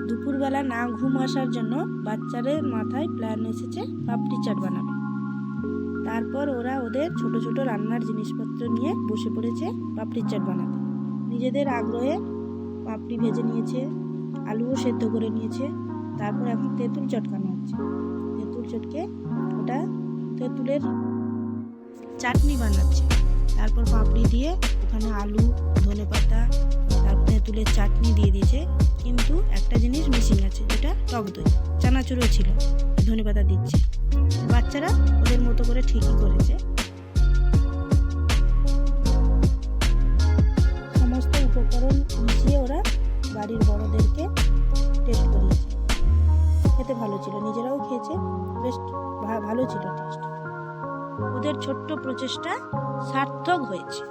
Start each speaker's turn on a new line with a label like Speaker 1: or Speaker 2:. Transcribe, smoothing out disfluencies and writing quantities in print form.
Speaker 1: দুপুরবেলা না ঘুম আসার জন্য বাচ্চাদের মাথায় প্ল্যান এসেছে পাপড়ি চাট বানাবে। তারপর ওরা ওদের ছোট ছোট রান্নার জিনিসপত্র নিয়ে বসে পড়েছে পাপড়ি চাট বানাতে। নিজেদের আগ্রহে পাপড়ি ভেজে নিয়েছে, আলুও সেদ্ধ করে নিয়েছে। তারপর এখন তেঁতুল চটকানো হচ্ছে। তেঁতুল চটকে ওটা তেঁতুলের চাটনি বানাচ্ছে। তারপর পাপড়ি দিয়ে ওখানে আলু, ধনেপাতা, তারপর তেঁতুলের চাটনি দিয়ে দিয়েছে। কিন্তু একটা জিনিস মিসিং আছে, যেটা টক দই। চানাচুরও ছিল, ধনেপাতা দিচ্ছে। বাচ্চারা ওদের মতো করে ঠিকই করেছে। সমস্ত উপকরণ মিশিয়ে ওরা বাড়ির বড়দেরকে টেস্ট করিয়েছে। খেতে ভালো ছিল, নিজেরাও খেয়েছে, বেশ ভালো ছিল টেস্ট। ওদের ছোট্ট প্রচেষ্টা সার্থক হয়েছে।